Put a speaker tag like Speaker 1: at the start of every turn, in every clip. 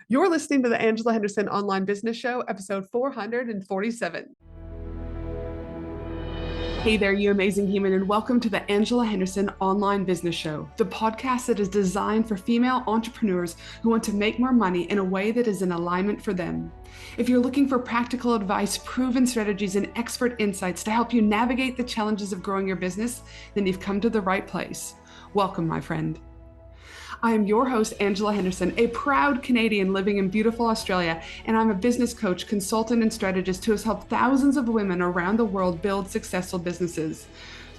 Speaker 1: You're listening to the Angela Henderson Online Business Show, episode 447. Hey there, you amazing human, and welcome to the Angela Henderson Online Business Show, the podcast that is designed for female entrepreneurs who want to make more money in a way that is in alignment for them. If you're looking for practical advice, proven strategies, and expert insights to help you navigate the challenges of growing your business, then you've come to the right place. Welcome, my friend. I am your host, Angela Henderson, a proud Canadian living in beautiful Australia, and I'm a business coach, consultant, and strategist who has helped thousands of women around the world build successful businesses.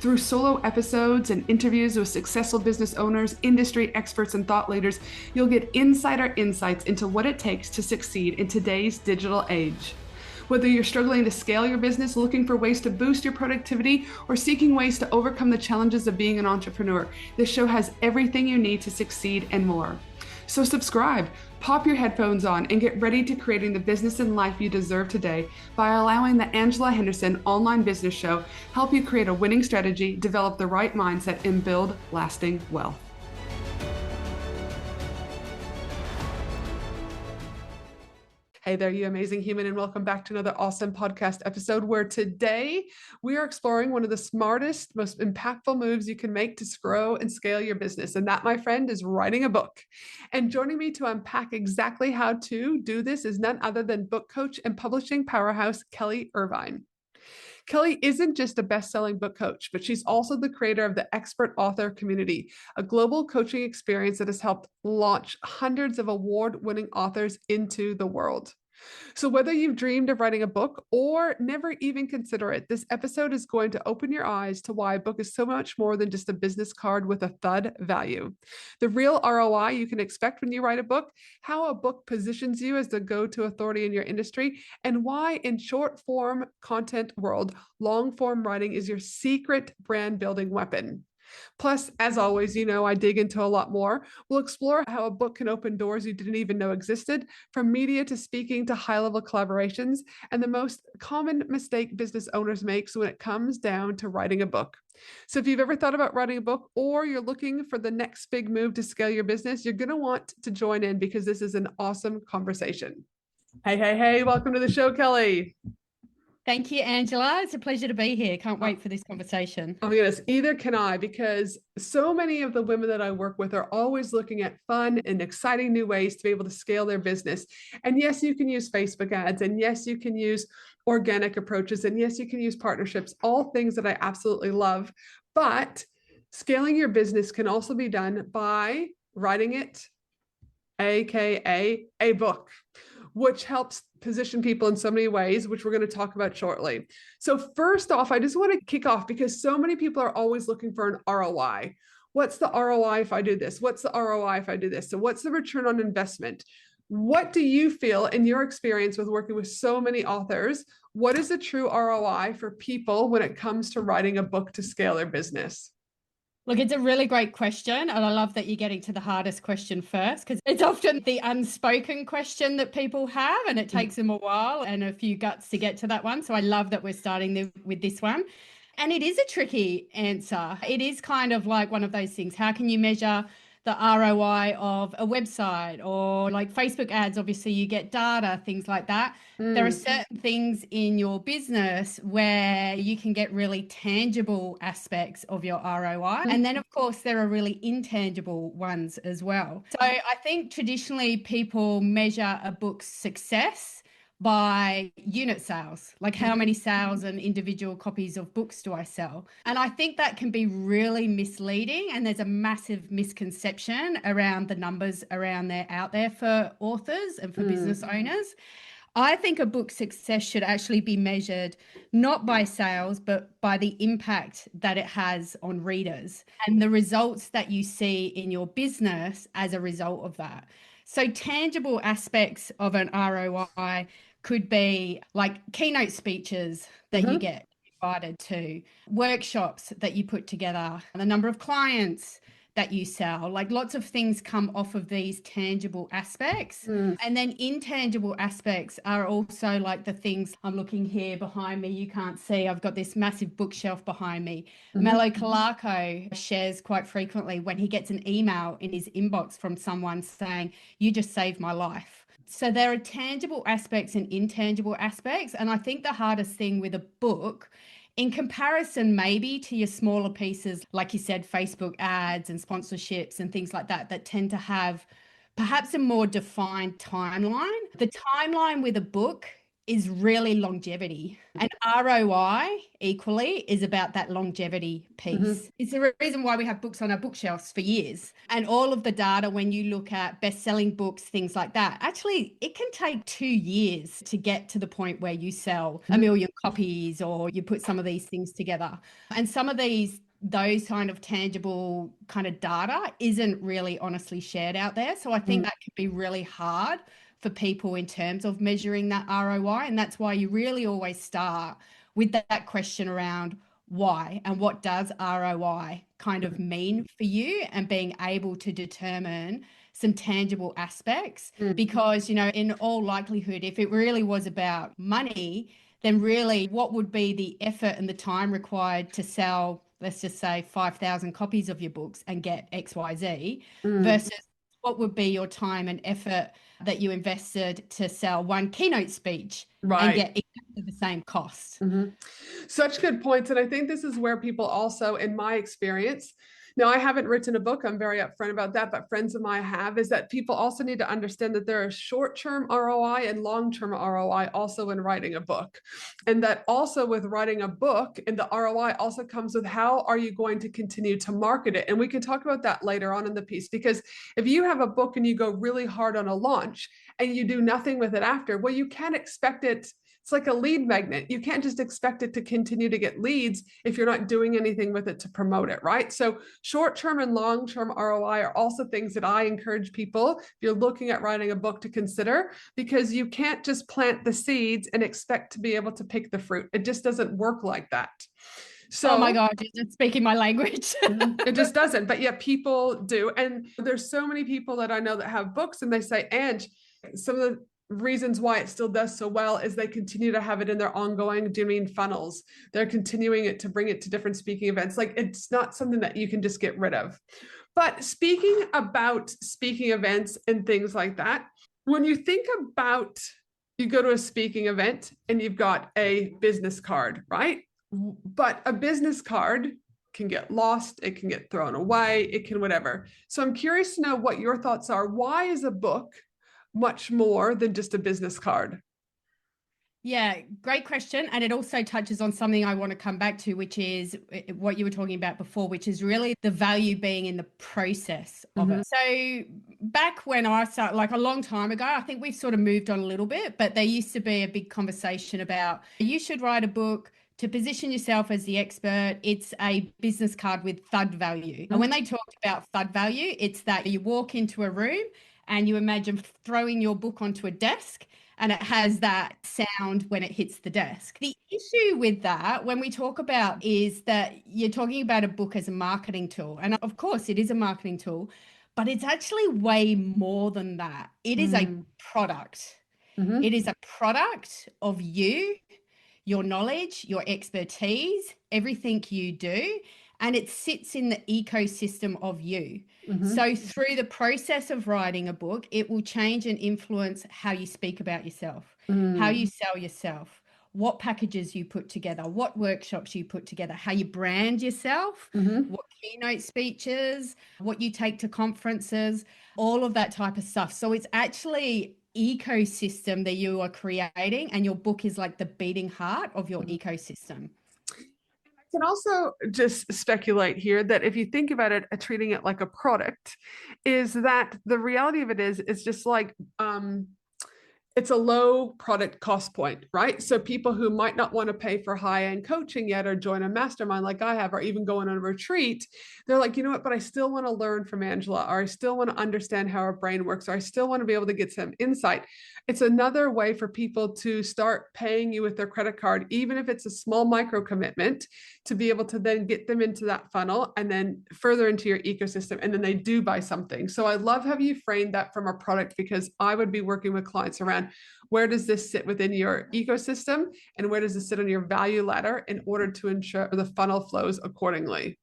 Speaker 1: Through solo episodes and interviews with successful business owners, industry experts, and thought leaders, you'll get insider insights into what it takes to succeed in today's digital age. Whether you're struggling to scale your business, looking for ways to boost your productivity, or seeking ways to overcome the challenges of being an entrepreneur, this show has everything you need to succeed and more. So subscribe, pop your headphones on, and get ready to creating the business and life you deserve today by allowing the Angela Henderson Online Business Show help you create a winning strategy, develop the right mindset, and build lasting wealth. Hey there, you amazing human, and welcome back to another awesome podcast episode where today we are exploring one of the smartest, most impactful moves you can make to grow and scale your business. And that, my friend, is writing a book. And joining me to unpack exactly how to do this is none other than book coach and publishing powerhouse, Kelly Irving. Kelly isn't just a best-selling book coach, but she's also the creator of the Expert Author Community, a global coaching experience that has helped launch hundreds of award-winning authors into the world. So whether you've dreamed of writing a book or never even consider it, this episode is going to open your eyes to why a book is so much more than just a business card with a thud value. The real ROI you can expect when you write a book, how a book positions you as the go-to authority in your industry, and why in short form content world, long form writing is your secret brand building weapon. Plus, as always, I dig into a lot more. We'll explore how a book can open doors you didn't even know existed, from media to speaking to high-level collaborations, and the most common mistake business owners make when it comes down to writing a book. So if you've ever thought about writing a book or you're looking for the next big move to scale your business, you're going to want to join in because this is an awesome conversation. Hey, welcome to the show, Kelly.
Speaker 2: Thank you, Angela. It's a pleasure to be here. Can't wait for this conversation.
Speaker 1: Oh my goodness, either can I, because so many of the women that I work with are always looking at fun and exciting new ways to be able to scale their business. And yes, you can use Facebook ads, and yes, you can use organic approaches, and yes, you can use partnerships, all things that I absolutely love. But scaling your business can also be done by writing it, AKA a book, which helps position people in so many ways, which we're going to talk about shortly. So first off, I just want to kick off because so many people are always looking for an ROI. What's the ROI if I do this? What's the ROI if I do this? So what's the return on investment? What do you feel in your experience with working with so many authors? What is the true ROI for people when it comes to writing a book to scale their business?
Speaker 2: Look, it's a really great question. And I love that you're getting to the hardest question first, because it's often the unspoken question that people have, and it takes them a while and a few guts to get to that one. So I love that we're starting with this one. And it is a tricky answer. It is kind of like one of those things. How can you measure the ROI of a website or like Facebook ads? Obviously, you get data, things like that. There are certain things in your business where you can get really tangible aspects of your ROI. And then, of course, there are really intangible ones as well. So I think traditionally people measure a book's success by unit sales, like how many sales and individual copies of books do I sell? And I think that can be really misleading. And there's a massive misconception around the numbers out there for authors and for business owners. I think a book's success should actually be measured not by sales, but by the impact that it has on readers and the results that you see in your business as a result of that. So tangible aspects of an ROI could be like keynote speeches that you get invited to, workshops that you put together, the number of clients that you sell. Like lots of things come off of these tangible aspects. And then intangible aspects are also like the things I'm looking here behind me. You can't see. I've got this massive bookshelf behind me. Melo Kalako shares quite frequently when he gets an email in his inbox from someone saying, "You just saved my life." So there are tangible aspects and intangible aspects. And I think the hardest thing with a book, in comparison maybe to your smaller pieces, like you said, Facebook ads and sponsorships and things like that, that tend to have perhaps a more defined timeline. The timeline with a book is really longevity. And ROI equally is about that longevity piece. It's the reason why we have books on our bookshelves for years. And all of the data, when you look at best-selling books, things like that, actually, it can take 2 years to get to the point where you sell 1 million copies or you put some of these things together. And some of those kind of tangible kind of data isn't really honestly shared out there. So I think that can be really hard for people in terms of measuring that ROI. And that's why you really always start with that question around why and what does ROI kind of mean for you, and being able to determine some tangible aspects. Because, in all likelihood, if it really was about money, then really what would be the effort and the time required to sell, let's just say 5,000 copies of your books and get XYZ versus what would be your time and effort that you invested to sell one keynote speech and get exactly the same cost.
Speaker 1: Such good points. And I think this is where people also, in my experience, now I haven't written a book, I'm very upfront about that, but friends of mine have, is that people also need to understand that there is short-term ROI and long-term ROI also in writing a book. And that also with writing a book, and the ROI also comes with how are you going to continue to market it? And we can talk about that later on in the piece, because if you have a book and you go really hard on a launch and you do nothing with it after, well, you can't expect it. It's like a lead magnet. You can't just expect it to continue to get leads if you're not doing anything with it to promote it, right? So short-term and long-term ROI are also things that I encourage people, if you're looking at writing a book, to consider, because you can't just plant the seeds and expect to be able to pick the fruit. It just doesn't work like that. So,
Speaker 2: oh my God, you're speaking my language.
Speaker 1: It just doesn't, but yet people do. And there's so many people that I know that have books and they say, Ange, some of the reasons why it still does so well is they continue to have it in their ongoing doing funnels. They're continuing it to bring it to different speaking events. Like, it's not something that you can just get rid of. But speaking about speaking events and things like that, when you think about, you go to a speaking event and you've got a business card, right? But a business card can get lost, it can get thrown away, it can whatever. So I'm curious to know what your thoughts are. Why is a book much more than just a business card?
Speaker 2: Yeah, great question. And it also touches on something I want to come back to, which is what you were talking about before, which is really the value being in the process of it. So back when I started, like a long time ago, I think we've sort of moved on a little bit, but there used to be a big conversation about you should write a book to position yourself as the expert. It's a business card with thud value. And when they talked about thud value, it's that you walk into a room and you imagine throwing your book onto a desk and it has that sound when it hits the desk. The issue with that, when we talk about, is that you're talking about a book as a marketing tool. And of course, it is a marketing tool, but it's actually way more than that. It is a product. It is a product of you, your knowledge, your expertise, everything you do. And it sits in the ecosystem of you. So through the process of writing a book, it will change and influence how you speak about yourself, how you sell yourself, what packages you put together, what workshops you put together, how you brand yourself, what keynote speeches, what you take to conferences, all of that type of stuff. So it's actually ecosystem that you are creating, and your book is like the beating heart of your ecosystem.
Speaker 1: Can also just speculate here that if you think about it, treating it like a product, is that the reality of it is just like it's a low product cost point, right? So people who might not want to pay for high-end coaching yet, or join a mastermind like I have, or even go on a retreat, they're like, you know what, but I still want to learn from Angela, or I still want to understand how her brain works, or I still want to be able to get some insight. It's another way for people to start paying you with their credit card, even if it's a small micro commitment, to be able to then get them into that funnel and then further into your ecosystem. And then they do buy something. So I love how you framed that from a product, because I would be working with clients around, where does this sit within your ecosystem, and where does this sit on your value ladder in order to ensure the funnel flows accordingly?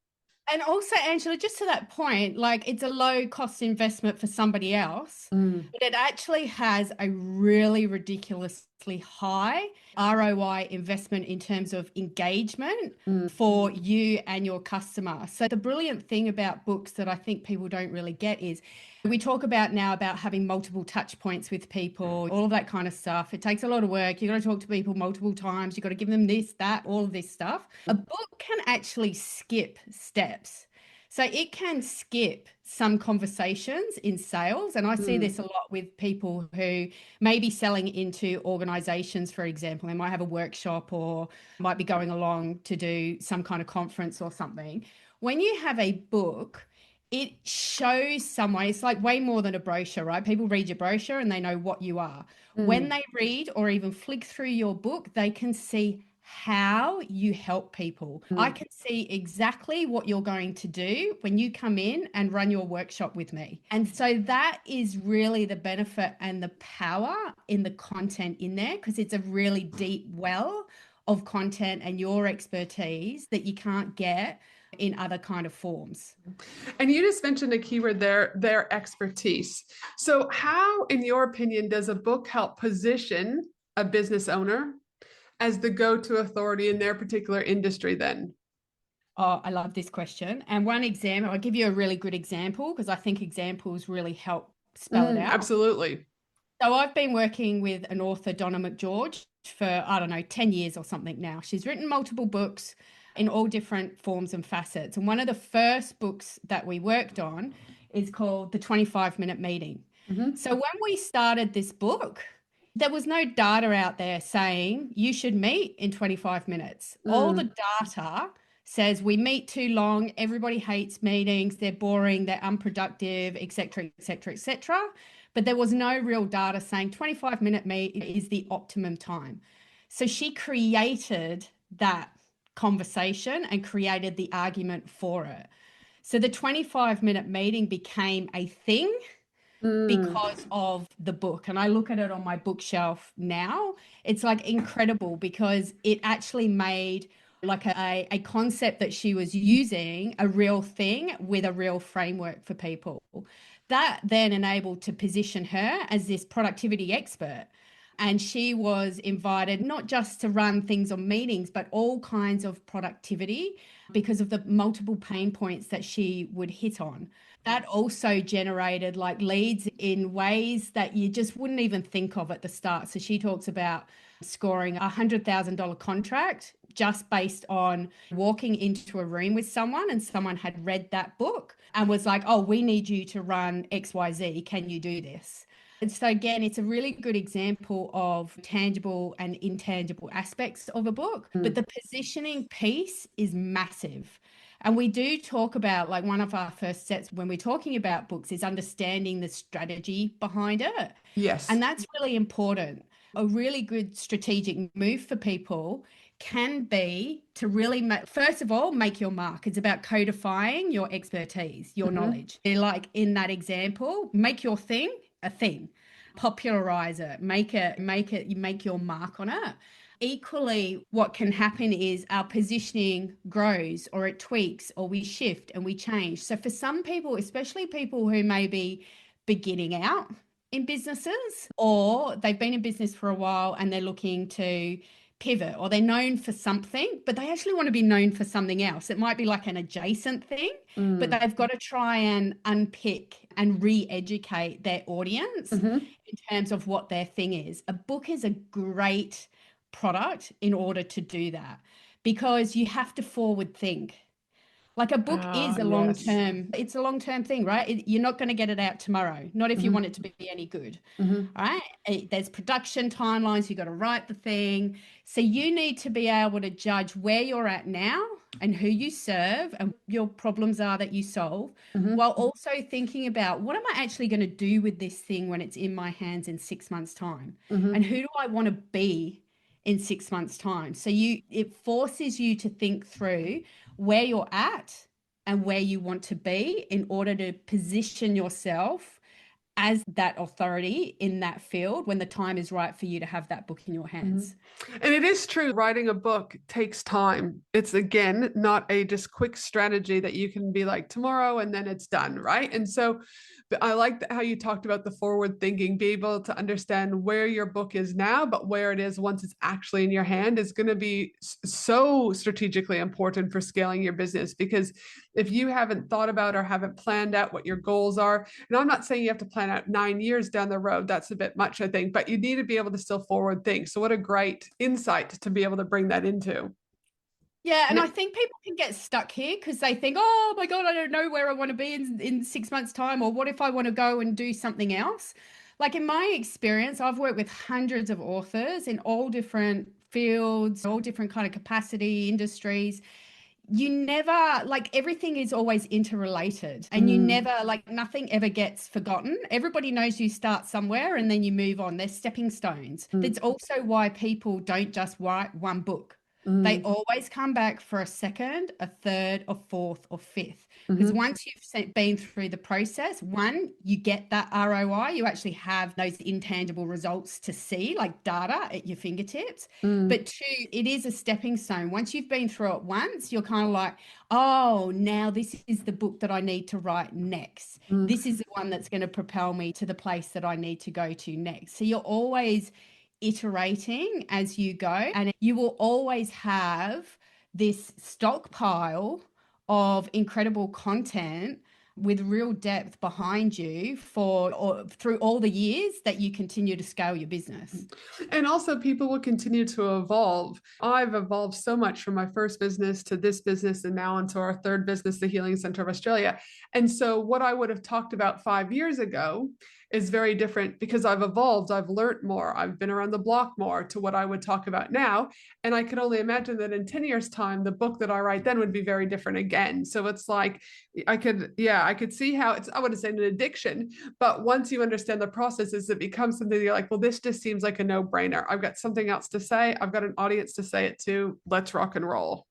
Speaker 2: And also, Angela, just to that point, like it's a low cost investment for somebody else,
Speaker 1: Mm,
Speaker 2: but it actually has a really ridiculously high ROI investment in terms of engagement
Speaker 1: mm,
Speaker 2: for you and your customer. So the brilliant thing about books that I think people don't really get is we talk about now about having multiple touch points with people, all of that kind of stuff. It takes a lot of work. You got to talk to people multiple times. You got to give them this, that, all of this stuff. A book can actually skip steps. So it can skip some conversations in sales. And I see
Speaker 1: mm,
Speaker 2: this a lot with people who may be selling into organizations, for example. They might have a workshop or might be going along to do some kind of conference or something. When you have a book, it shows someone, it's like way more than a brochure, right? People read your brochure and they know what you are. When
Speaker 1: mm,
Speaker 2: they read or even flick through your book, they can see how you help people. I
Speaker 1: mm.
Speaker 2: can see exactly what you're going to do when you come in and run your workshop with me. And so that is really the benefit and the power in the content in there because it's a really deep well of content and your expertise that you can't get in other kind of forms.
Speaker 1: And you just mentioned a keyword there, their expertise. So, how, in your opinion, does a book help position a business owner as the go-to authority in their particular industry then?
Speaker 2: Oh, I love this question. And one example, I'll give you a really good example because I think examples really help spell it out.
Speaker 1: Absolutely.
Speaker 2: So I've been working with an author, Donna McGeorge, for, I don't know, 10 years or something now. She's written multiple books in all different forms and facets. And one of the first books that we worked on is called The 25-Minute Meeting.
Speaker 1: Mhm.
Speaker 2: So when we started this book, there was no data out there saying you should meet in 25 minutes. All the
Speaker 1: Mm,
Speaker 2: data says we meet too long, everybody hates meetings, they're boring, they're unproductive, etc., etc., etc. But there was no real data saying 25-minute meet is the optimum time. So she created that conversation and created the argument for it. So the 25-minute meeting became a thing
Speaker 1: mm,
Speaker 2: because of the book. And I look at it on my bookshelf now. It's like incredible because it actually made like a concept that she was using a real thing with a real framework for people. That then enabled to position her as this productivity expert. And she was invited not just to run things on meetings, but all kinds of productivity because of the multiple pain points that she would hit on. That also generated like leads in ways that you just wouldn't even think of at the start. So she talks about scoring $100,000 contract just based on walking into a room with someone and someone had read that book and was like, oh, we need you to run XYZ. Can you do this? And so, again, it's a really good example of tangible and intangible aspects of a book, but
Speaker 1: mm.
Speaker 2: the positioning piece is massive. And we do talk about, like, one of our first sets when we're talking about books is understanding the strategy behind it.
Speaker 1: Yes.
Speaker 2: And that's really important. A really good strategic move for people can be to really, first of all, make your mark. It's about codifying your expertise, your
Speaker 1: Mhm.
Speaker 2: knowledge. Like in that example, make your thing a thing, popularize it, you make your mark on it. Equally, what can happen is our positioning grows or it tweaks or we shift and we change. So for some people, especially people who may be beginning out in businesses or they've been in business for a while and they're looking to pivot or they're known for something, but they actually want to be known for something else. It might be like an adjacent thing, but
Speaker 1: Mm,
Speaker 2: they've got to try and unpick and re-educate their audience
Speaker 1: mhm.
Speaker 2: in terms of what their thing is. A book is a great product in order to do that because you have to forward think. Like a book
Speaker 1: Ah,
Speaker 2: is a long
Speaker 1: yes.
Speaker 2: term, it's a long term thing, right? You're not going to get it out tomorrow, not if you want
Speaker 1: Mhm,
Speaker 2: it to be any good.
Speaker 1: mhm,
Speaker 2: All right. There's production timelines, you've got to write the thing. So you need to be able to judge where you're at now and who you serve and what your problems are that you solve,
Speaker 1: mhm,
Speaker 2: while also thinking about what am I actually going to do with this thing when it's in my hands in 6 months' time? And
Speaker 1: mhm.
Speaker 2: who do I want to be in 6 months' time? So it forces you to think through where you're at and where you want to be in order to position yourself as that authority in that field when the time is right for you to have that book in your hands.
Speaker 1: And it is true, writing a book takes time. It's, again, not a just quick strategy that you can be like tomorrow and then it's done, right? And so I like how you talked about the forward thinking, be able to understand where your book is now, but where it is once it's actually in your hand is going to be so strategically important for scaling your business. Because if you haven't thought about or haven't planned out what your goals are, and I'm not saying you have to plan out 9 years down the road, that's a bit much, I think, but you need to be able to still forward think. So what a great insight to be able to bring that into.
Speaker 2: Yeah, and I think people can get stuck here because they think, oh my God, I don't know where I want to be in 6 months' time, or what if I want to go and do something else? Like in my experience, I've worked with hundreds of authors in all different fields, all different kind of capacity, industries. You never, like, everything is always interrelated, and you never, like, nothing ever gets forgotten. Everybody knows you start somewhere and then you move on. They're stepping stones. That's also why people don't just write one book. They always come back for a second, a third, a fourth, or fifth. Because once you've been through the process, one, you get that ROI. You actually have those intangible results to see, like data at your fingertips. But two, it is a stepping stone. Once you've been through it once, you're kind of like, oh, now this is the book that I need to write next. This is the one that's going to propel me to the place that I need to go to next. So you're always iterating as you go, and you will always have this stockpile of incredible content with real depth behind you through all the years that you continue to scale your business.
Speaker 1: And also, people will continue to evolve. I've evolved so much from my first business to this business and now into our third business, the Healing Center of Australia. And so what I would have talked about 5 years ago is very different because I've evolved. I've learned more. I've been around the block more to what I would talk about now. And I can only imagine that in 10 years' time, the book that I write then would be very different again. So it's like, I could see how I wouldn't say an addiction, but once you understand the processes, it becomes something you're like, well, this just seems like a no-brainer. I've got something else to say. I've got an audience to say it to. Let's rock and roll.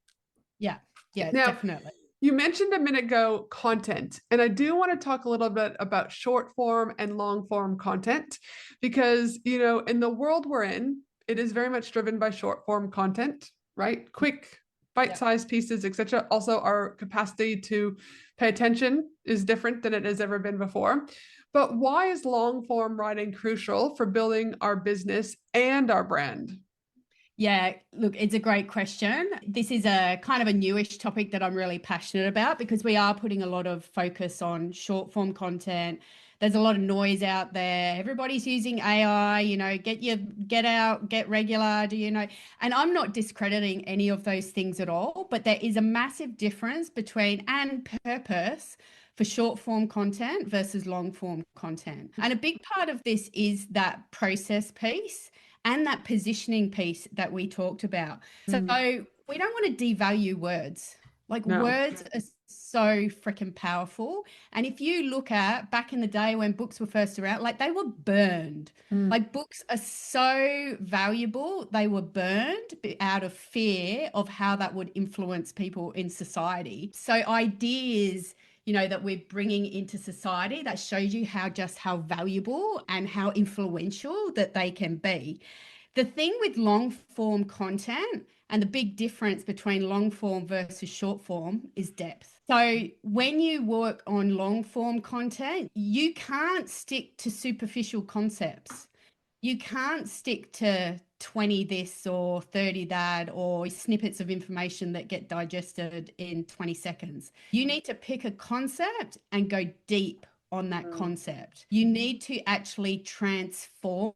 Speaker 2: Yeah,
Speaker 1: Now,
Speaker 2: definitely.
Speaker 1: you mentioned a minute ago content, and I do want to talk a little bit about short form and long form content because, in the world we're in, it is very much driven by short form content, right? Quick, bite-sized pieces, etc. Also, our capacity to pay attention is different than it has ever been before. But why is long form writing crucial for building our business and our brand?
Speaker 2: Yeah, look, it's a great question. This is a kind of a newish topic that I'm really passionate about because we are putting a lot of focus on short form content. There's a lot of noise out there. Everybody's using AI, get out, get regular, and I'm not discrediting any of those things at all, but there is a massive difference between and purpose for short form content versus long form content. And a big part of this is that process piece and that positioning piece that we talked about. So we don't want to devalue words. Like words are so freaking powerful. And if you look at back in the day when books were first around, like they were burned. Like books are so valuable. They were burned out of fear of how that would influence people in society. So ideas that we're bringing into society that shows you how valuable and how influential that they can be. The thing with long form content and the big difference between long form versus short form is depth. So when you work on long form content, you can't stick to superficial concepts. You can't stick to 20 this or 30 that or snippets of information that get digested in 20 seconds. You need to pick a concept and go deep on that concept. You need to actually transform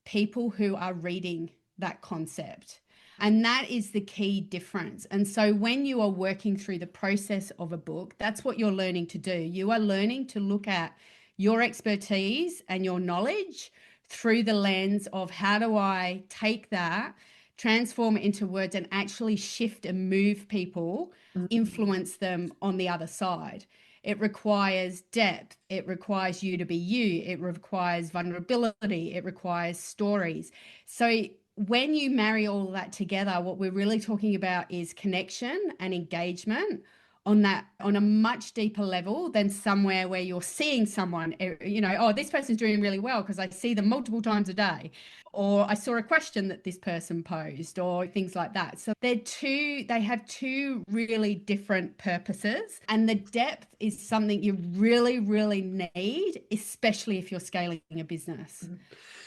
Speaker 2: people who are reading that concept. And that is the key difference. And so when you are working through the process of a book, that's what you're learning to do. You are learning to look at your expertise and your knowledge through the lens of how do I take that, transform it into words and actually shift and move people, influence them on the other side. It requires depth. It requires you to be you. It requires vulnerability. It requires stories. So when you marry all of that together, what we're really talking about is connection and engagement on a much deeper level than somewhere where you're seeing someone, oh, this person's doing really well because I see them multiple times a day, or I saw a question that this person posed, or things like that. So they have two really different purposes, and the depth is something you really, really need, especially if you're scaling a business,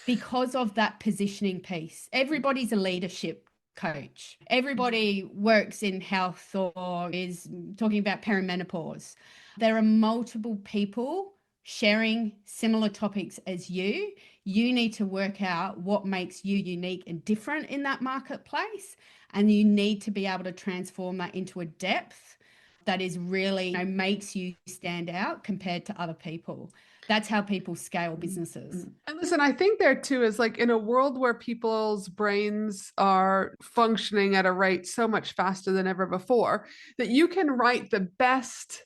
Speaker 2: because of that positioning piece. Everybody's a leadership coach. Everybody works in health or is talking about perimenopause. There are multiple people sharing similar topics as you. You need to work out what makes you unique and different in that marketplace. And you need to be able to transform that into a depth that is really, makes you stand out compared to other people. That's how people scale businesses.
Speaker 1: And listen, I think there too is like in a world where people's brains are functioning at a rate so much faster than ever before, that you can write the best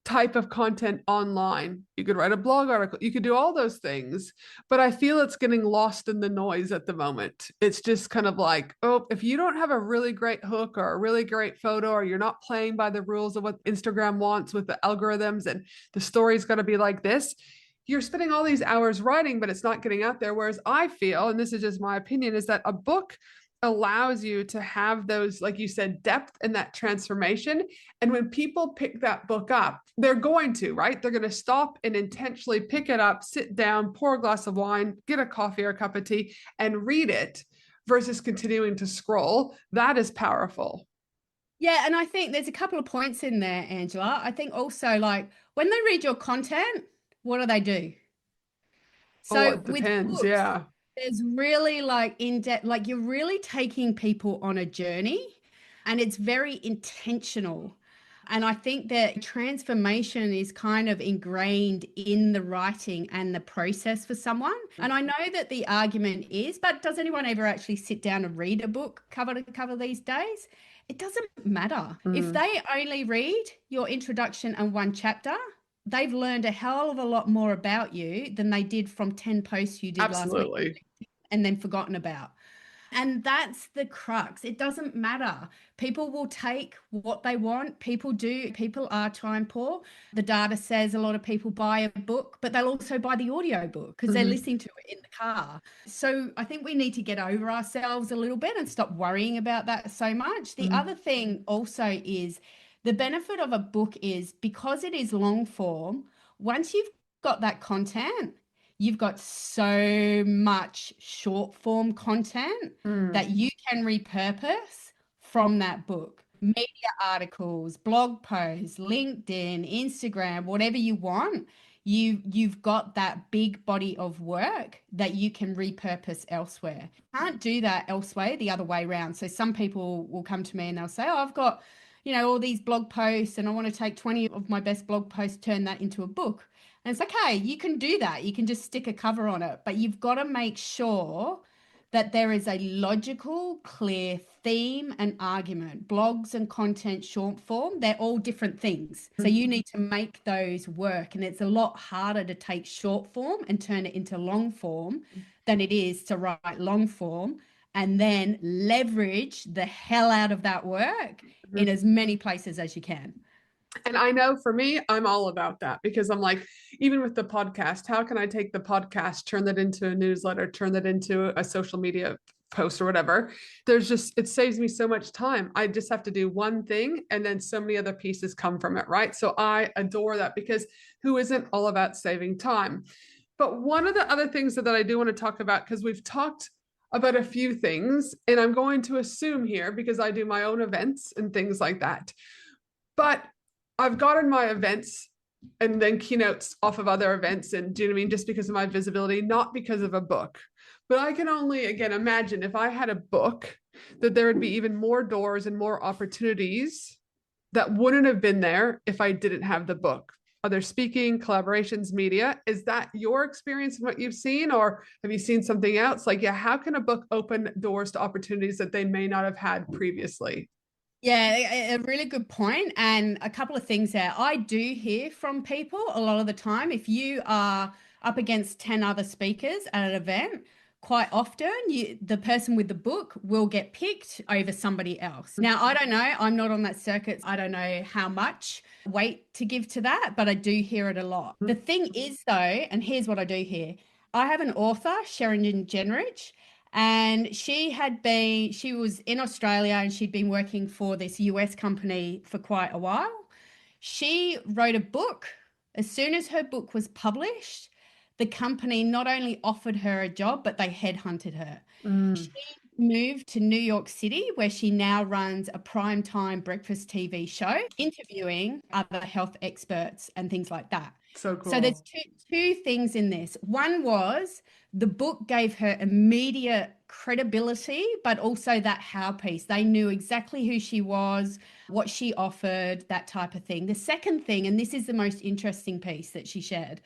Speaker 1: type of content online. You could write a blog article, you could do all those things, but I feel it's getting lost in the noise at the moment. It's just kind of like, oh, if you don't have a really great hook or a really great photo, or you're not playing by the rules of what Instagram wants with the algorithms and the story's got to be like this, you're spending all these hours writing, but it's not getting out there. Whereas I feel, and this is just my opinion, is that a book allows you to have those, like you said, depth and that transformation. And when people pick that book up, they're going to, right? They're going to stop and intentionally pick it up, sit down, pour a glass of wine, get a coffee or a cup of tea, and read it versus continuing to scroll. That is powerful.
Speaker 2: Yeah, and I think there's a couple of points in there, Angela. I think also, like, when they read your content, what do? So
Speaker 1: It
Speaker 2: with
Speaker 1: depends.
Speaker 2: books,
Speaker 1: Yeah.
Speaker 2: there's really like in-depth, like you're really taking people on a journey, and it's very intentional. And I think that transformation is kind of ingrained in the writing and the process for someone. And I know that the argument is, but does anyone ever actually sit down and read a book cover to cover these days? It doesn't matter. If they only read your introduction and one chapter, they've learned a hell of a lot more about you than they did from 10 posts you did last week
Speaker 1: Absolutely.
Speaker 2: and then forgotten about. And that's the crux. It doesn't matter. People will take what they want. People do. People are time poor. The data says a lot of people buy a book, but they'll also buy the audio book because they're listening to it in the car. So I think we need to get over ourselves a little bit and stop worrying about that so much. The other thing also is the benefit of a book is because it is long form, once you've got that content, you've got so much short form content that you can repurpose from that book. Media articles, blog posts, LinkedIn, Instagram, whatever you want. You've got that big body of work that you can repurpose elsewhere. Can't do that elsewhere the other way around. So some people will come to me and they'll say, oh, I've got, all these blog posts and I want to take 20 of my best blog posts, turn that into a book. And it's like, hey, you can do that. You can just stick a cover on it, but you've got to make sure that there is a logical, clear theme and argument. Blogs and content short form, they're all different things. So you need to make those work. And it's a lot harder to take short form and turn it into long form than it is to write long form and then leverage the hell out of that work in as many places as you can.
Speaker 1: And I know for me, I'm all about that because I'm like, even with the podcast, how can I take the podcast, turn that into a newsletter, turn that into a social media post or whatever? It saves me so much time. I just have to do one thing and then so many other pieces come from it, right? So I adore that because who isn't all about saving time? But one of the other things that I do want to talk about, because we've talked about a few things, and I'm going to assume here because I do my own events and things like that. But I've gotten my events and then keynotes off of other events. And do you know what I mean? Just because of my visibility, not because of a book. But I can only, again, imagine if I had a book, that there would be even more doors and more opportunities that wouldn't have been there if I didn't have the book. Other speaking, collaborations, media. Is that your experience and what you've seen? Or have you seen something else? Like, yeah, how can a book open doors to opportunities that they may not have had previously?
Speaker 2: Yeah, a really good point. And a couple of things there. I do hear from people a lot of the time. If you are up against 10 other speakers at an event, quite often the person with the book will get picked over somebody else. Now, I don't know. I'm not on that circuit. I don't know how much weight to give to that, but I do hear it a lot. The thing is, though, and here's what I do hear. I have an author, Sheridan Jenrich, and she was in Australia and she'd been working for this US company for quite a while. She wrote a book. As soon as her book was published, the company not only offered her a job, but they headhunted her. She moved to New York City, where she now runs a primetime breakfast TV show, interviewing other health experts and things like that.
Speaker 1: So cool.
Speaker 2: So there's two things in this. One was the book gave her immediate credibility, but also that how piece. They knew exactly who she was, what she offered, that type of thing. The second thing, and this is the most interesting piece that she shared,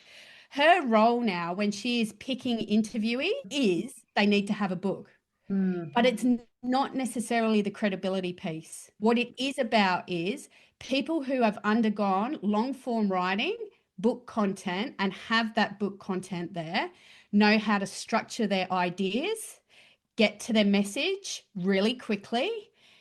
Speaker 2: her role now when she is picking interviewees is they need to have a book. But it's not necessarily the credibility piece. What it is about is people who have undergone long form writing, book content, and have that book content there, know how to structure their ideas, get to their message really quickly,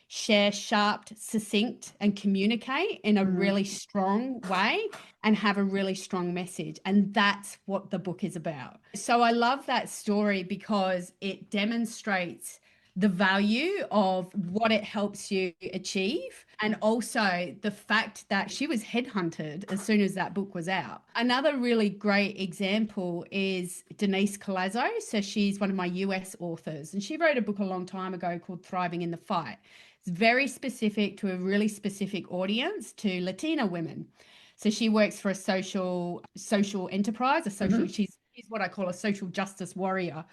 Speaker 2: share sharp, succinct, and communicate in a really strong way and have a really strong message. And that's what the book is about. So I love that story because it demonstrates the value of what it helps you achieve, and also the fact that she was headhunted as soon as that book was out. Another really great example is Denise Colazzo. So she's one of my US authors, and she wrote a book a long time ago called Thriving in the Fight. It's very specific to a really specific audience, to Latina women. So she works for a social enterprise, she's what I call a social justice warrior.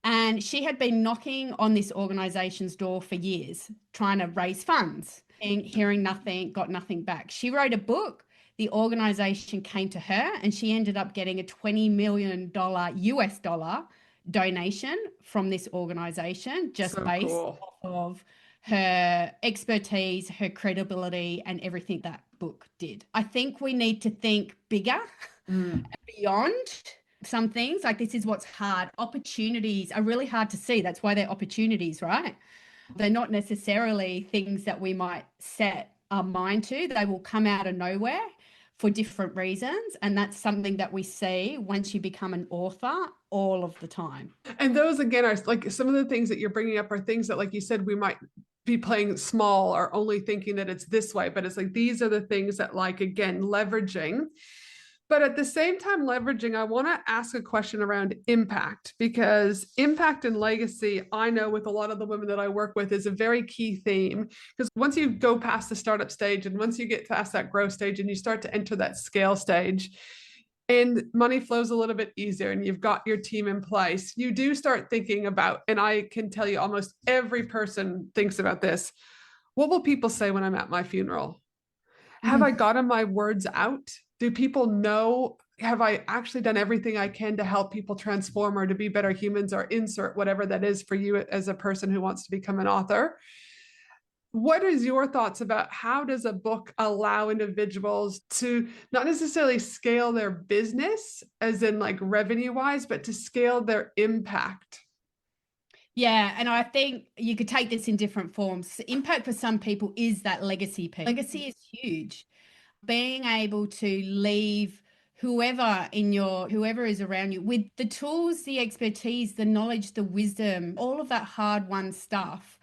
Speaker 2: And she had been knocking on this organization's door for years, trying to raise funds, and hearing nothing, got nothing back. She wrote a book. The organization came to her and she ended up getting a $20 million US dollar donation from this organization, just based off of her expertise, her credibility, and everything that book did. I think we need to think bigger, beyond some things. Like, this is what's hard. Opportunities are really hard to see. That's why they're opportunities, right? They're not necessarily things that we might set our mind to. They will come out of nowhere for different reasons. And that's something that we see once you become an author all of the time.
Speaker 1: And those, again, are like some of the things that you're bringing up are things that, like you said, we might be playing small or only thinking that it's this way, but it's like, these are the things that, like, again, leveraging. But at the same time, leveraging, I want to ask a question around impact, because impact and legacy, I know with a lot of the women that I work with, is a very key theme. Because once you go past the startup stage and once you get past that growth stage and you start to enter that scale stage, and money flows a little bit easier and you've got your team in place, you do start thinking about, and I can tell you almost every person thinks about this, what will people say when I'm at my funeral? Have I gotten my words out? Do people know? Have I actually done everything I can to help people transform or to be better humans, or insert whatever that is for you as a person who wants to become an author? What is your thoughts about how does a book allow individuals to not necessarily scale their business as in like revenue wise, but to scale their impact?
Speaker 2: Yeah, and I think you could take this in different forms. Impact for some people is that legacy piece. Legacy is huge. Being able to leave whoever is around you with the tools, the expertise, the knowledge, the wisdom, all of that hard-won stuff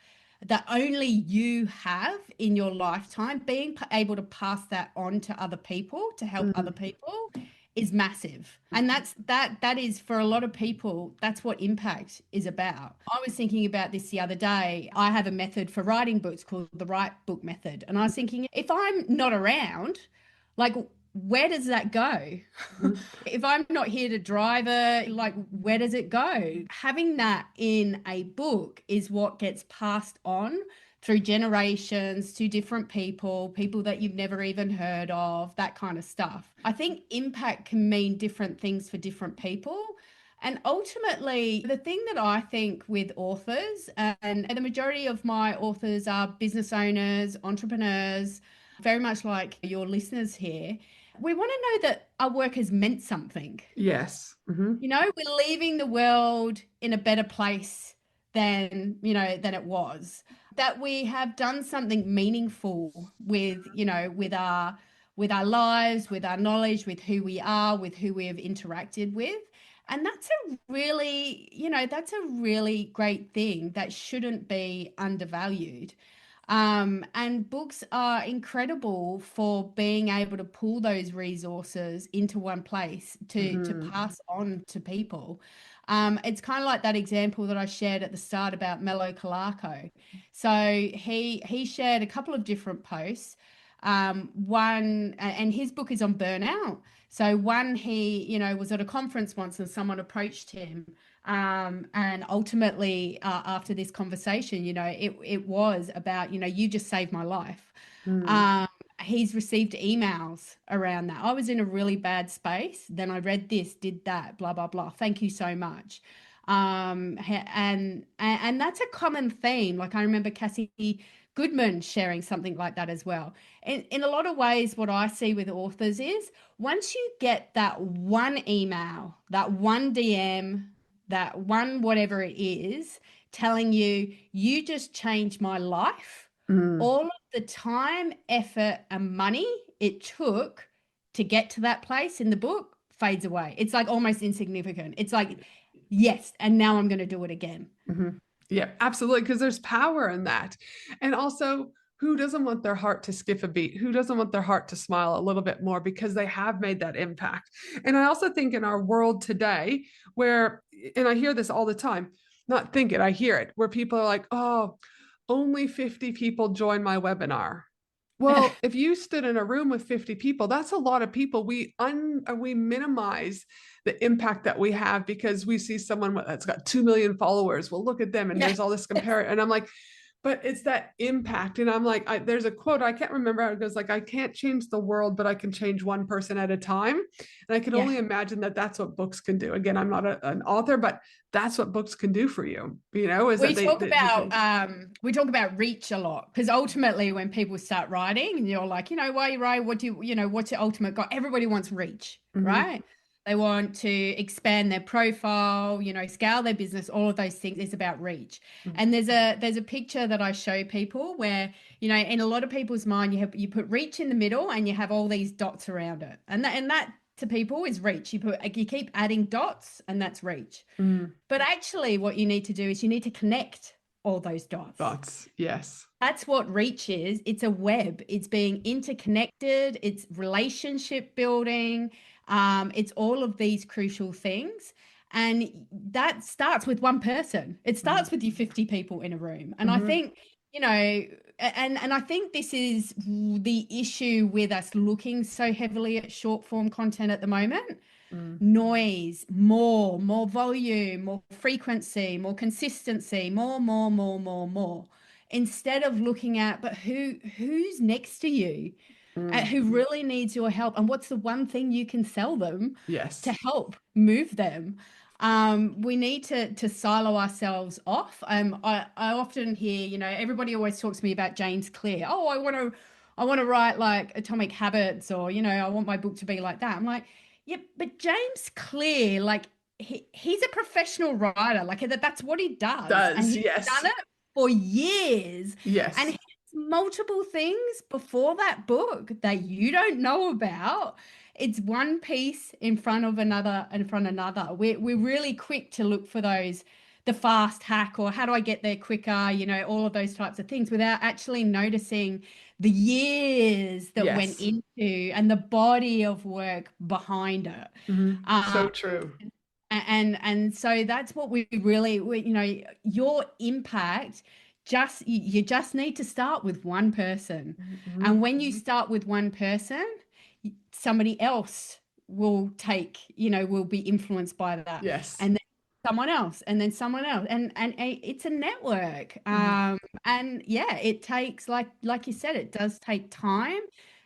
Speaker 2: that only you have in your lifetime, being able to pass that on to other people, to help other people, is massive. And that is, for a lot of people, that's what impact is about. I was thinking about this the other day. I have a method for writing books called the Write Book Method. And I was thinking, if I'm not around, like, where does that go? If I'm not here to drive it, like, where does it go? Having that in a book is what gets passed on through generations to different people that you've never even heard of, that kind of stuff. I think impact can mean different things for different people. And ultimately, the thing that I think with authors, and the majority of my authors are business owners, entrepreneurs, very much like your listeners here, we want to know that our work has meant something.
Speaker 1: Yes.
Speaker 2: You know, we're leaving the world in a better place than, you know, than it was. That we have done something meaningful with, you know, with our lives, with our knowledge, with who we are, with who we have interacted with. And that's a really, you know, that's a really great thing that shouldn't be undervalued. And books are incredible for being able to pull those resources into one place to pass on to people. It's kind of like that example that I shared at the start about Melo Kalako. So he shared a couple of different posts. One, and his book is on burnout. So one, he, you know, was at a conference once and someone approached him. And ultimately, after this conversation, you know, it was about, you know, you just saved my life.
Speaker 1: Mm.
Speaker 2: Um, he's received emails around that. I was in a really bad space. Then I read this, did that, blah, blah, blah. Thank you so much. And that's a common theme. Like I remember Cassie Goodman sharing something like that as well. In a lot of ways, what I see with authors is once you get that one email, that one DM, that one whatever it is, telling you, you just changed my life,
Speaker 1: Mm.
Speaker 2: all of the time, effort, and money it took to get to that place in the book fades away. It's like almost insignificant. It's like, yes, and now I'm going to do it again.
Speaker 1: Mm-hmm. Yeah, absolutely. Because there's power in that. And also, who doesn't want their heart to skip a beat? Who doesn't want their heart to smile a little bit more because they have made that impact? And I also think in our world today, where, and I hear this all the time, not think it, I hear it, where people are like, oh, only 50 people join my webinar. Well, if you stood in a room with 50 people, that's a lot of people. We minimize the impact that we have because we see someone that's got 2 million followers. Well, look at them, and
Speaker 2: Yeah.
Speaker 1: there's all this comparison. And I'm like, but it's that impact. And I'm like, there's a quote, I can't remember how it goes, like, I can't change the world, but I can change one person at a time. And I can
Speaker 2: Yeah.
Speaker 1: only imagine that that's what books can do. Again, I'm not an author, but that's what books can do for you, you know, is
Speaker 2: We
Speaker 1: that
Speaker 2: talk
Speaker 1: you
Speaker 2: about
Speaker 1: can.
Speaker 2: we talk about reach a lot because ultimately when people start writing and you're like, you know, why you write, what do you, you know, what's your ultimate goal? Everybody wants reach,
Speaker 1: Mm-hmm.
Speaker 2: right? They want to expand their profile, you know, scale their business, all of those things. It's about reach. And there's a picture that I show people where, you know, in a lot of people's mind, you put reach in the middle and you have all these dots around it. And that to people is reach. You keep adding dots and that's reach.
Speaker 1: Mm.
Speaker 2: But actually, what you need to do is you need to connect all those dots.
Speaker 1: Thoughts, yes.
Speaker 2: That's what reach is. It's a web. It's being interconnected. It's relationship building. It's all of these crucial things. And that starts with one person. It starts with you 50 people in a room. And I
Speaker 1: Mm-hmm.
Speaker 2: think, you know, and I think this is the issue with us looking so heavily at short form content at the moment.
Speaker 1: Mm.
Speaker 2: Noise, more volume, more frequency, more consistency, more, instead of looking at but who's next to you,
Speaker 1: Mm.
Speaker 2: who really needs your help, and what's the one thing you can sell them to
Speaker 1: Yes.
Speaker 2: help move them. We need to silo ourselves off. I often hear, you know, everybody always talks to me about James Clear. Oh, I want to write like Atomic Habits, or, you know, I want my book to be like that. I'm like, yeah, but James Clear, like he's a professional writer. Like that's what he does. And
Speaker 1: Does,
Speaker 2: he's
Speaker 1: yes.
Speaker 2: done it for years. And
Speaker 1: Yes.
Speaker 2: he has multiple things before that book that you don't know about. It's one piece in front of another, in front of another. We're really quick to look for those, the fast hack, or how do I get there quicker, you know, all of those types of things without actually noticing the years that went
Speaker 1: Yes.
Speaker 2: into and the body of work behind it.
Speaker 1: Mm-hmm.
Speaker 2: Um,
Speaker 1: So true.
Speaker 2: and so that's what you know, your impact, you just need to start with one person.
Speaker 1: Mm-hmm.
Speaker 2: And when you start with one person, somebody else will take, you know, will be influenced by that.
Speaker 1: Yes.
Speaker 2: And then someone else, and then someone else. And it's a network.
Speaker 1: Mm-hmm.
Speaker 2: And yeah, it takes, like you said, it does take time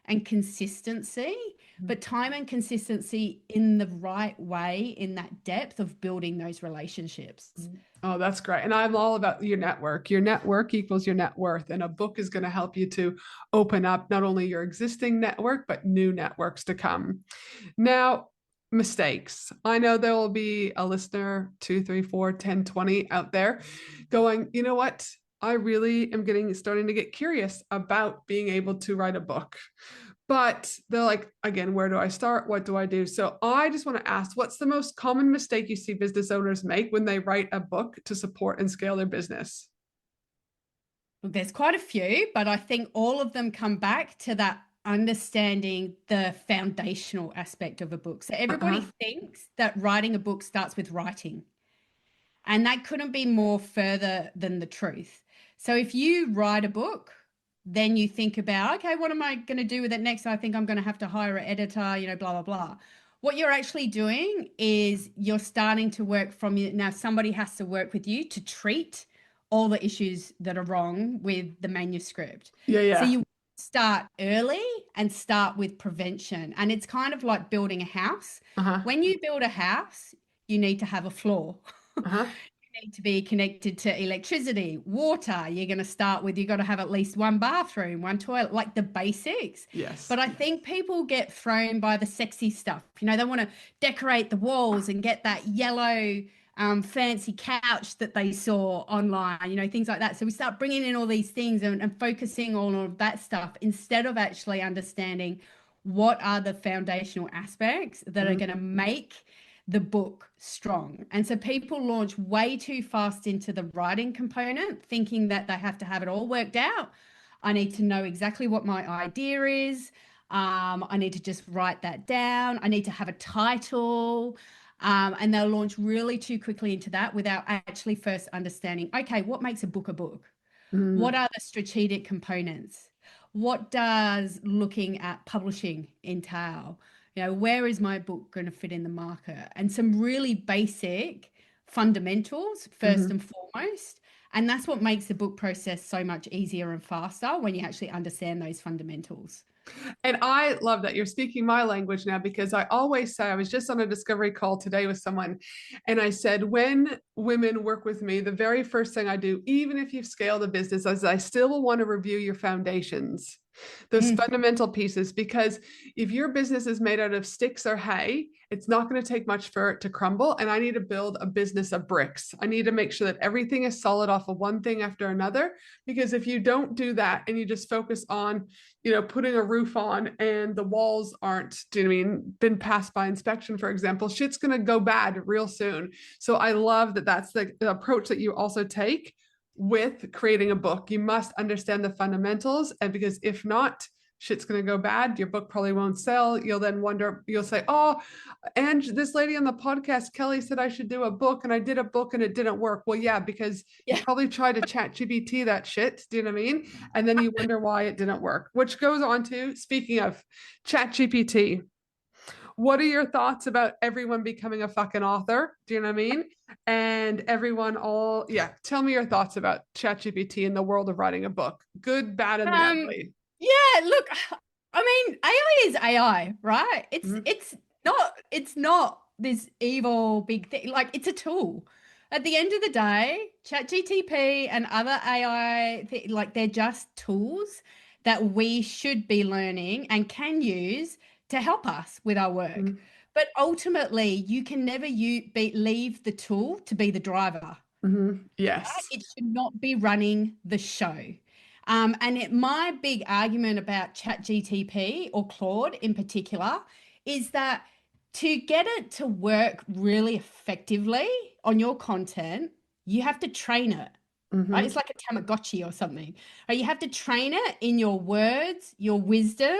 Speaker 2: and consistency. but time and consistency in the right way, in that depth of building those relationships.
Speaker 1: Oh, that's great. And I'm all about your network. Your network equals your net worth. And a book is going to help you to open up not only your existing network, but new networks to come. Now, mistakes. I know there will be a listener, 2, 3, 4, 10, 20 out there going, you know what? I really am starting to get curious about being able to write a book. But they're like, again, where do I start? What do I do? So I just want to ask, what's the most common mistake you see business owners make when they write a book to support and scale their business?
Speaker 2: There's quite a few, but I think all of them come back to that understanding the foundational aspect of a book. So everybody thinks that writing a book starts with writing, and that couldn't be more further than the truth. So if you write a book, then you think about, okay, what am I going to do with it next? I think I'm going to have to hire an editor, blah, blah, blah. What you're actually doing is you're starting to work from you. Now, somebody has to work with you to treat all the issues that are wrong with the manuscript.
Speaker 1: Yeah.
Speaker 2: So you start early and start with prevention. And it's kind of like building a house. When you build a house, you need to have a floor. You need to be connected to electricity, water. You're going to start with, you've got to have at least one bathroom, one toilet, like the basics.
Speaker 1: Yes.
Speaker 2: But I think people get thrown by the sexy stuff. They want to decorate the walls and get that yellow fancy couch that they saw online, things like that. So we start bringing in all these things and focusing on all of that stuff instead of actually understanding what are the foundational aspects that are going to make the book strong. And so people launch way too fast into the writing component, thinking that they have to have it all worked out. I need to know exactly what my idea is. I need to just write that down. I need to have a title. And they'll launch really too quickly into that without actually first understanding, okay, what makes a book a book? What are the strategic components? What does looking at publishing entail? Where is my book going to fit in the market? And some really basic fundamentals first and foremost. And that's what makes the book process so much easier and faster when you actually understand those fundamentals.
Speaker 1: And I love that you're speaking my language now, because I always say, I was just on a discovery call today with someone, and I said, when women work with me, the very first thing I do, even if you've scaled a business, is I still will want to review your foundations, those fundamental pieces, because if your business is made out of sticks or hay, it's not going to take much for it to crumble. And I need to build a business of bricks. I need to make sure that everything is solid off of one thing after another, because if you don't do that and you just focus on, putting a roof on and the walls aren't, been passed by inspection, for example, shit's going to go bad real soon. So I love that that's the approach that you also take with creating a book. You must understand the fundamentals, and because if not, shit's going to go bad. Your book probably won't sell. You'll then wonder, you'll say, oh, and this lady on the podcast, Kelly, said I should do a book, and I did a book and it didn't work. Well, yeah, because you probably tried to chat GPT that shit. Do you know what I mean? And then you wonder why it didn't work, which goes on to, speaking of chat GPT, what are your thoughts about everyone becoming a fucking author? Do you know what I mean? And everyone tell me your thoughts about ChatGPT in the world of writing a book. Good, bad, and the ugly.
Speaker 2: Yeah, look, I mean, AI is AI, right? It's not this evil big thing. Like, it's a tool. At the end of the day, ChatGPT and other AI, they're just tools that we should be learning and can use to help us with our work. But ultimately, you can never leave the tool to be the driver.
Speaker 1: Yes.
Speaker 2: Right? It should not be running the show. My big argument about ChatGPT or Claude in particular is that to get it to work really effectively on your content, you have to train it. Right? It's like a Tamagotchi or something. Right? You have to train it in your words, your wisdom,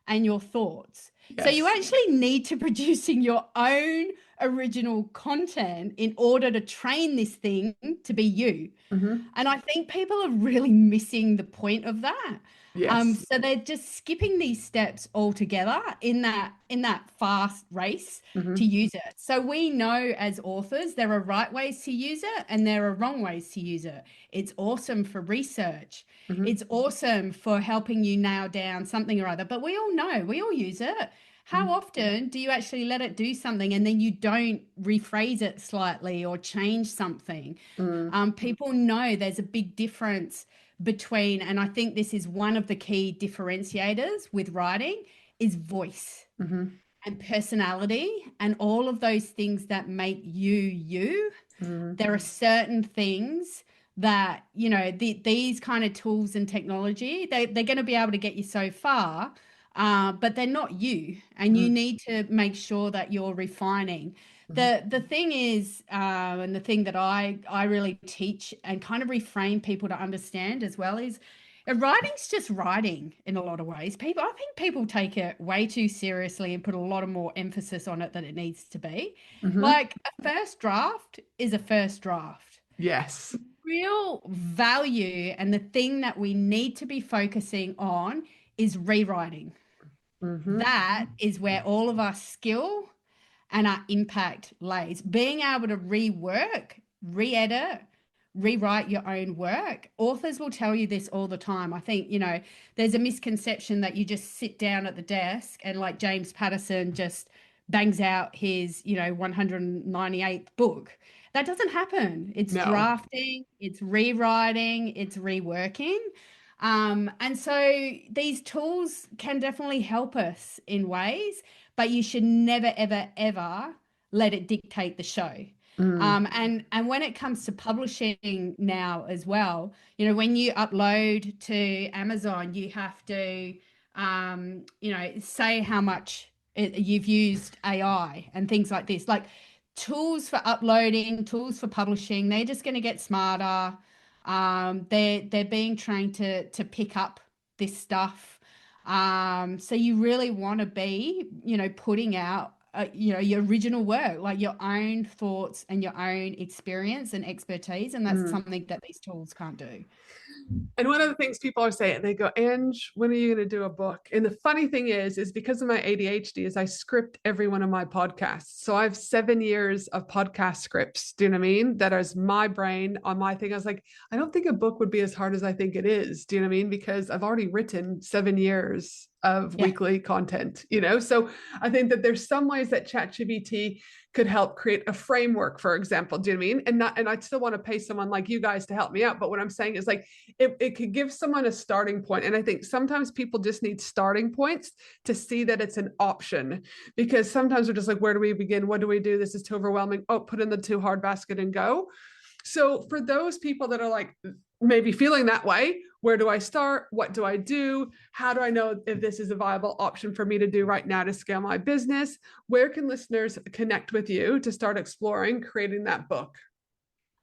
Speaker 2: and your thoughts. Yes. So you actually need to producing your own original content in order to train this thing to be you. And I think people are really missing the point of that.
Speaker 1: Yes.
Speaker 2: So they're just skipping these steps altogether in that fast race to use it. So we know as authors, there are right ways to use it and there are wrong ways to use it. It's awesome for research. It's awesome for helping you nail down something or other, but we all know, we all use it. How often do you actually let it do something and then you don't rephrase it slightly or change something? People know there's a big difference between, and I think this is one of the key differentiators with writing, is voice and personality and all of those things that make you you. There are certain things that, you know, these kind of tools and technology, they're going to be able to get you so far, but they're not you. And you need to make sure that you're refining. The thing is, and the thing that I really teach and kind of reframe people to understand as well is, writing's just writing in a lot of ways. I think people take it way too seriously and put a lot of more emphasis on it than it needs to be. Like a first draft is a first draft.
Speaker 1: Yes.
Speaker 2: Real value and the thing that we need to be focusing on is rewriting. That is where all of our skill and our impact lays. Being able to rework, re-edit, rewrite your own work. Authors will tell you this all the time. I think, you know, there's a misconception that you just sit down at the desk and like James Patterson just bangs out his, you know, 198th book. That doesn't happen. It's drafting, it's rewriting, it's reworking. And so these tools can definitely help us in ways, but you should never, ever, ever let it dictate the show. And when it comes to publishing now as well, you know, when you upload to Amazon, you have to, you know, say how much you've used AI and things like this. Like tools for uploading, tools for publishing, they're just going to get smarter. They're being trained to pick up this stuff. So you really want to be, you know, putting out you know, your original work, like your own thoughts and your own experience and expertise. And that's something that these tools can't do.
Speaker 1: And one of the things people are saying, they go, Ange, when are you going to do a book? And the funny thing is because of my ADHD, is I script every one of my podcasts. So I have 7 years of podcast scripts. Do you know what I mean? That is my brain on my thing. I was like, I don't think a book would be as hard as I think it is. Do you know what I mean? Because I've already written 7 years of weekly content, you know? So I think that there's some ways that ChatGPT could help create a framework, for example. Do you know what I mean? And I still want to pay someone like you guys to help me out. But what I'm saying is like, it could give someone a starting point. And I think sometimes people just need starting points to see that it's an option, because sometimes we're just like, where do we begin? What do we do? This is too overwhelming. Oh, put in the too hard basket and go. So for those people that are like maybe feeling that way, where do I start? What do I do? How do I know if this is a viable option for me to do right now to scale my business? Where can listeners connect with you to start exploring creating that book?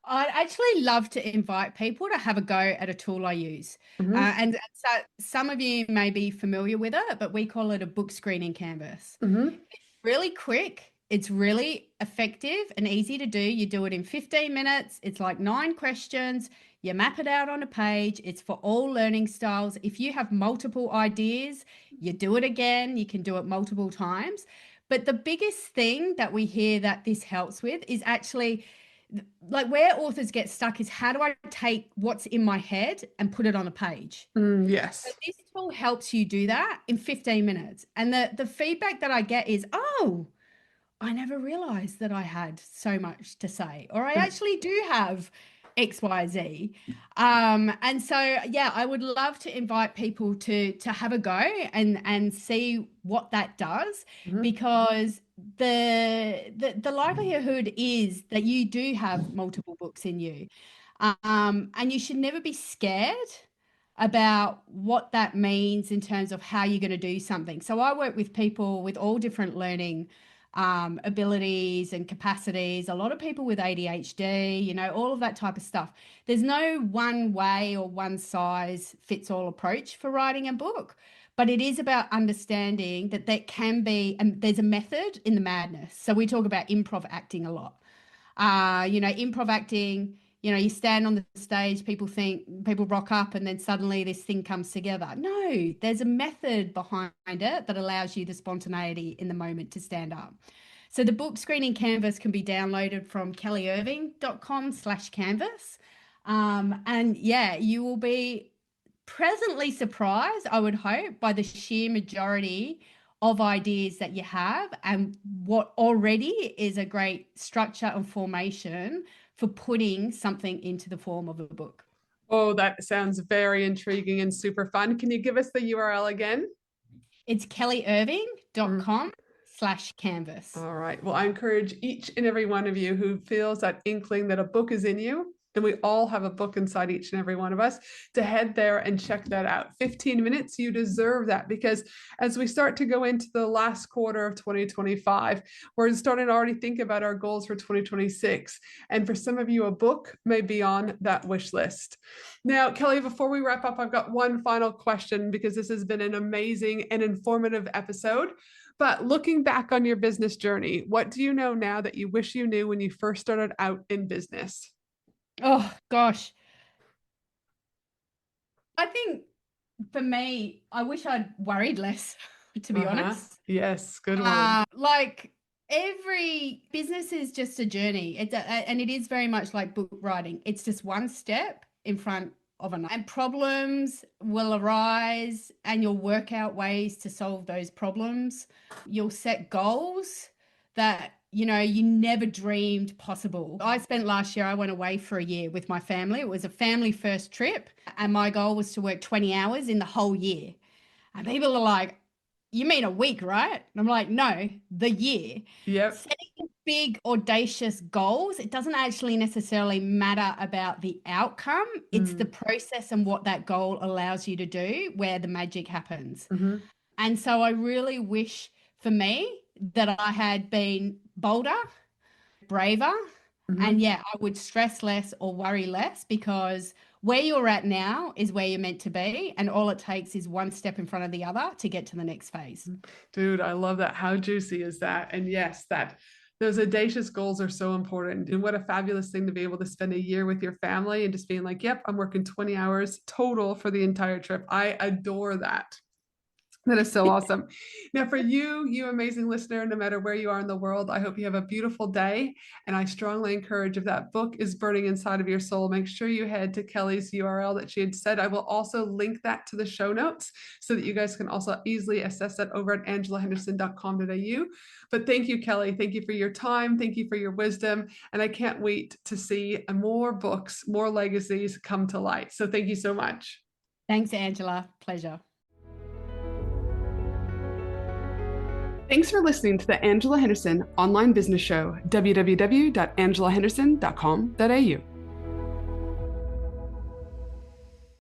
Speaker 2: I'd actually love to invite people to have a go at a tool I use. And so some of you may be familiar with it, but we call it a book screening canvas. It's really quick. It's really effective and easy to do. You do it in 15 minutes. It's like 9 questions. You map it out on a page. It's for all learning styles. If you have multiple ideas, you do it again. You can do it multiple times. But the biggest thing that we hear that this helps with is actually, like, where authors get stuck is, how do I take what's in my head and put it on a page?
Speaker 1: Yes.
Speaker 2: So this tool helps you do that in 15 minutes. And the feedback that I get is, oh, I never realized that I had so much to say, or I actually do have X, Y, Z. And so, yeah, I would love to invite people to have a go and see what that does, because the likelihood is that you do have multiple books in you. And you should never be scared about what that means in terms of how you're going to do something. So I work with people with all different learning abilities and capacities, a lot of people with ADHD, you know, all of that type of stuff. There's no one way or one size fits all approach for writing a book, but it is about understanding that there can be, and there's a method in the madness. So we talk about improv acting a lot. You know, improv acting, you know, you stand on the stage, people rock up, and then suddenly this thing comes together. No, there's a method behind it that allows you the spontaneity in the moment to stand up. So the book screening canvas can be downloaded from kellyirving.com/canvas. And yeah, you will be pleasantly surprised, I would hope, by the sheer majority of ideas that you have and what already is a great structure and formation for putting something into the form of a book.
Speaker 1: Oh, that sounds very intriguing and super fun. Can you give us the URL again?
Speaker 2: It's kellyirving.com/canvas.
Speaker 1: All right. Well, I encourage each and every one of you who feels that inkling that a book is in you, and we all have a book inside each and every one of us, to head there and check that out. 15 minutes, you deserve that, because as we start to go into the last quarter of 2025, we're starting to already think about our goals for 2026. And for some of you, a book may be on that wish list. Now, Kelly, before we wrap up, I've got one final question, because this has been an amazing and informative episode. But looking back on your business journey, what do you know now that you wish you knew when you first started out in business?
Speaker 2: Oh, gosh. I think for me, I wish I'd worried less, to be honest.
Speaker 1: Yes, good one.
Speaker 2: Like every business is just a journey. And it is very much like book writing. It's just one step in front of another. And problems will arise and you'll work out ways to solve those problems. You'll set goals that you never dreamed possible. I spent last year, I went away for a year with my family. It was a family first trip. And my goal was to work 20 hours in the whole year. And people are like, you mean a week, right? And I'm like, no, the year.
Speaker 1: Yep.
Speaker 2: Setting big, audacious goals, it doesn't actually necessarily matter about the outcome. It's the process and what that goal allows you to do where the magic happens. And so I really wish for me that I had been bolder, braver, and I would stress less or worry less, because where you're at now is where you're meant to be. And all it takes is one step in front of the other to get to the next phase.
Speaker 1: Dude, I love that. How juicy is that? And yes, those audacious goals are so important. And what a fabulous thing to be able to spend a year with your family and just being like, yep, I'm working 20 hours total for the entire trip. I adore that. That is so awesome. Now, for you amazing listener, no matter where you are in the world, I hope you have a beautiful day. And I strongly encourage, if that book is burning inside of your soul, make sure you head to Kelly's URL that she had said. I will also link that to the show notes so that you guys can also easily access that over at angelahenderson.com.au. But thank you, Kelly. Thank you for your time. Thank you for your wisdom. And I can't wait to see more books, more legacies come to light. So thank you so much.
Speaker 2: Thanks, Angela. Pleasure.
Speaker 1: Thanks for listening to the Angela Henderson Online Business Show, www.angelahenderson.com.au.